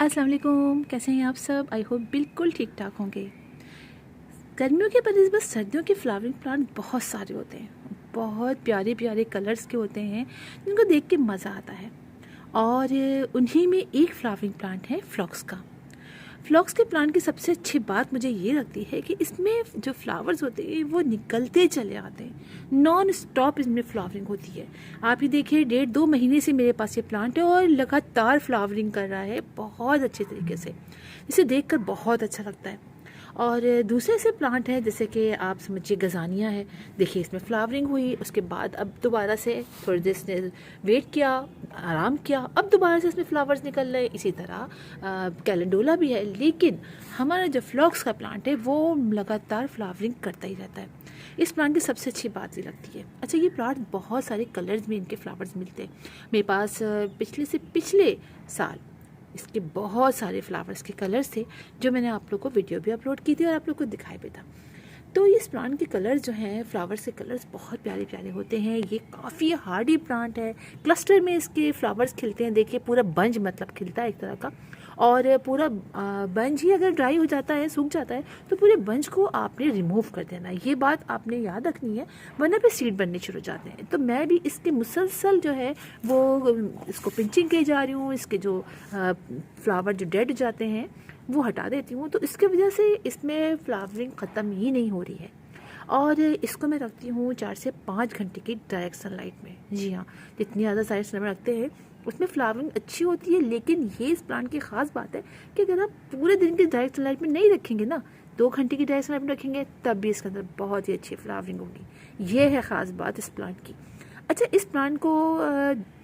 अस्सलाम वालेकुम, कैसे हैं आप सब। आई होप बिल्कुल ठीक ठाक होंगे। गर्मियों के बस सर्दियों के फ्लावरिंग प्लांट बहुत सारे होते हैं, बहुत प्यारे प्यारे कलर्स के होते हैं जिनको देख के मज़ा आता है। और उन्हीं में एक फ्लावरिंग प्लांट है फ्लॉक्स का। फ्लॉक्स के प्लांट की सबसे अच्छी बात मुझे ये लगती है कि इसमें जो फ्लावर्स होते हैं वो निकलते चले आते हैं, नॉन स्टॉप इसमें फ्लावरिंग होती है। आप ही देखिए 1.5-2 महीने से मेरे पास ये प्लांट है और लगातार फ्लावरिंग कर रहा है बहुत अच्छे तरीके से। इसे देखकर बहुत अच्छा लगता है। और दूसरे से प्लांट है जैसे कि आप समझिए गजानिया है। देखिए इसमें फ्लावरिंग हुई, उसके बाद अब दोबारा से थोड़ी देर इसने वेट किया, आराम किया, अब दोबारा से इसमें फ्लावर्स निकल रहे। इसी तरह कैलेंडोला भी है, लेकिन हमारा जो फ्लॉक्स का प्लांट है वो लगातार फ्लावरिंग करता ही रहता है। इस प्लांट की सबसे अच्छी बात ये लगती है। अच्छा, ये प्लांट बहुत सारे कलर्स में इनके फ्लावर्स मिलते हैं। मेरे पास पिछले साल इसके बहुत सारे फ्लावर्स के कलर्स थे जो मैंने आप लोग को वीडियो भी अपलोड की थी और आप लोग को दिखाई भी था। तो इस प्लांट के कलर्स जो हैं, फ्लावर्स के कलर्स बहुत प्यारे प्यारे होते हैं। ये काफ़ी हार्डी प्लांट है। क्लस्टर में इसके फ्लावर्स खिलते हैं। देखिए पूरा बंच मतलब खिलता है एक तरह का। और पूरा बंच ही अगर ड्राई हो जाता है, सूख जाता है, तो पूरे बंच को आपने रिमूव कर देना है। ये बात आपने याद रखनी है, वरना पे सीड बनने शुरू हो जाते हैं। तो मैं भी इसके मुसलसल जो है वो इसको पिंचिंग किए जा रही हूँ। इसके जो फ्लावर जो डेड जाते हैं वो हटा देती हूँ। तो इसके वजह से इसमें फ्लावरिंग ख़त्म ही नहीं हो रही है। और इसको मैं रखती हूँ 4 से 5 घंटे की डायरेक्ट सनलाइट में। जी हाँ, जितनी ज़्यादा डायरेक्ट सनलाइट में रखते हैं उसमें फ्लावरिंग अच्छी होती है। लेकिन ये इस प्लांट की ख़ास बात है कि अगर आप पूरे दिन की डायरेक्ट सनलाइट में नहीं रखेंगे ना, 2 घंटे की डायरेक्ट सनलाइट में रखेंगे, तब भी इसके अंदर बहुत ही अच्छी फ्लावरिंग होगी। ये है ख़ास बात इस प्लांट की। अच्छा, इस प्लांट को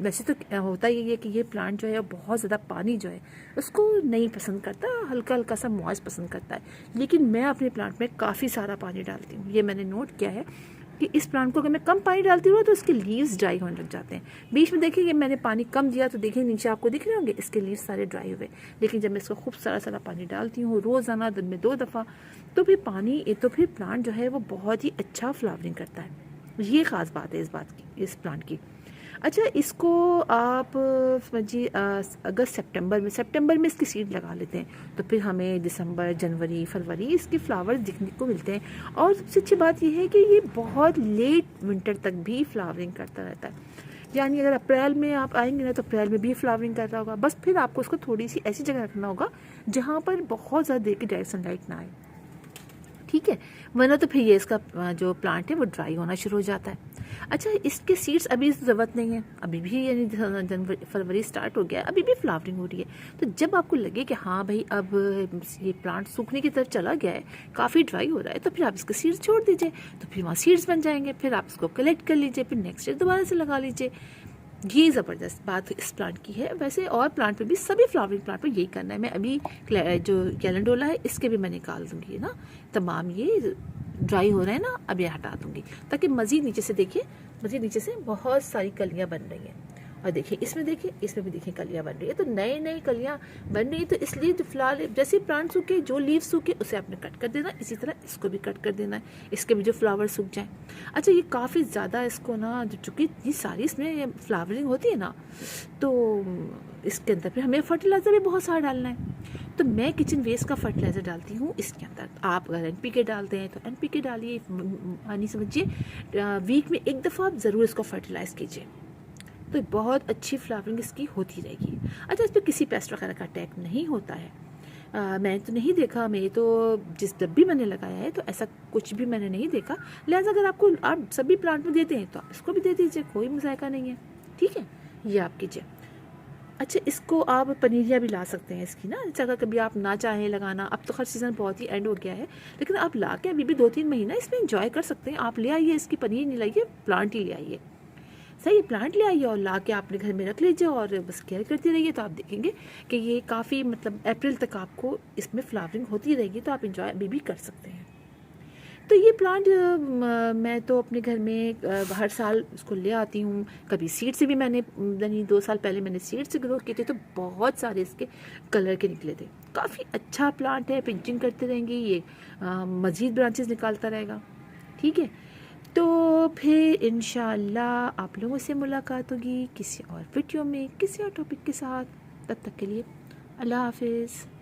वैसे तो होता ही है कि ये प्लांट जो है बहुत ज़्यादा पानी जो है उसको नहीं पसंद करता, हल्का हल्का सा मॉइस्ट पसंद करता है। लेकिन मैं अपने प्लांट में काफ़ी सारा पानी डालती हूँ। ये मैंने नोट किया है कि इस प्लांट को अगर मैं कम पानी डालती हूँ तो इसके लीव्स ड्राई होने लग जाते हैं। बीच में देखिए मैंने पानी कम दिया तो देखिए नीचे आपको दिख रहे होंगे इसके लीव्स सारे ड्राई हुए। लेकिन जब मैं इसको खूब सारा सारा पानी डालती हूँ रोज़ाना, दिन में 2 दफ़ा, तो फिर प्लांट जो है वो बहुत ही अच्छा फ्लावरिंग करता है। ये ख़ास बात है इस प्लांट की। अच्छा, इसको आप समझिए अगस्त सितंबर में इसकी सीड लगा लेते हैं तो फिर हमें दिसंबर, जनवरी, फरवरी इसके फ्लावर्स दिखने को मिलते हैं। और सबसे अच्छी बात यह है कि ये बहुत लेट विंटर तक भी फ्लावरिंग करता रहता है। यानी अगर अप्रैल में आप आएंगे ना तो अप्रैल में भी फ्लावरिंग कर रहा होगा। बस फिर आपको उसको थोड़ी सी ऐसी जगह रखना होगा जहाँ पर बहुत ज़्यादा देर की डायरेक्ट सनलाइट ना आए, ठीक है, वरना तो फिर ये इसका जो प्लांट है वो ड्राई होना शुरू हो जाता है। अच्छा, इसके सीड्स अभी ज़रूरत नहीं है, अभी भी यानी जनवरी फरवरी स्टार्ट हो गया है, अभी भी फ्लावरिंग हो रही है। तो जब आपको लगे कि हाँ भाई अब ये प्लांट सूखने की तरफ चला गया है, काफ़ी ड्राई हो रहा है, तो फिर आप इसके सीड्स छोड़ दीजिए। तो फिर वहाँ सीड्स बन जाएंगे, फिर आप इसको कलेक्ट कर लीजिए, फिर नेक्स्ट ईयर दोबारा से लगा लीजिए। ये ज़बरदस्त बात इस प्लांट की है। वैसे और प्लांट पे भी, सभी फ्लावरिंग प्लांट पे यही करना है। मैं अभी जो कैलेंडोला है इसके भी मैं निकाल दूंगी ना, तमाम ये ड्राई हो रहे हैं ना, अब ये हटा दूंगी ताकि मज़ीद नीचे से देखिए, मज़ीद नीचे से बहुत सारी कलियाँ बन रही हैं। और देखिए इसमें भी देखिए कलियाँ बन रही है। तो नई नई कलियाँ बन रही है, तो इसलिए जो फिलहाल जैसे प्लांट सूखे, जो लीव सूखे उसे आपने कट कर देना। इसी तरह इसको भी कट कर देना है, इसके भी जो फ्लावर सूख जाएं। अच्छा, ये काफ़ी ज़्यादा इसको ना, जो चूँकि इतनी सारी इसमें फ्लावरिंग होती है ना, तो इसके अंदर फिर हमें फर्टिलाइज़र भी बहुत सारा डालना है। तो मैं किचन वेस्ट का फर्टिलाइज़र डालती हूँ इसके अंदर। आप अगर NPK डालते हैं तो NPK डालिए, यानी समझिए वीक में 1 दफ़ा आप ज़रूर इसको फर्टिलाइज़ कीजिए, तो बहुत अच्छी फ्लावरिंग इसकी होती रहेगी। अच्छा, इस पर किसी पेस्ट वगैरह का अटैक नहीं होता है। मैंने तो नहीं देखा, मेरे तो जब भी मैंने लगाया है तो ऐसा कुछ भी मैंने नहीं देखा। लिहाजा अगर आप सभी प्लांट में देते हैं तो आप इसको भी दे दीजिए, कोई मज़ायका नहीं है, ठीक है, ये आप कीजिए। अच्छा, इसको आप पनीरियाँ भी ला सकते हैं इसकी ना, अगर कभी आप ना चाहें लगाना। अब तो हर सीज़न बहुत ही एंड हो गया है, लेकिन आप ला के अभी भी 2-3 महीना इसमें इंजॉय कर सकते हैं। आप ले आइए, इसकी पनीर नहीं लाइए, प्लांट ही ले आइए। सही, प्लांट ले आइए और ला के अपने घर में रख लीजिए और बस केयर करते रहिए, तो आप देखेंगे कि ये काफ़ी मतलब अप्रैल तक आपको इसमें फ्लावरिंग होती रहेगी, तो आप इंजॉय अभी भी कर सकते हैं। तो ये प्लांट मैं तो अपने घर में हर साल उसको ले आती हूँ। कभी सीड से भी मैंने, यानी 2 साल पहले मैंने सीड से ग्रो किए थे, तो बहुत सारे इसके कलर के निकले थे। काफ़ी अच्छा प्लांट है, पिंचिंग करते रहेंगे ये, मज़ीद ब्रांचेस निकालता रहेगा, ठीक है। तो फिर इंशाल्लाह आप लोगों से मुलाकात होगी किसी और वीडियो में, किसी और टॉपिक के साथ। तब तक के लिए अल्लाह हाफिज़।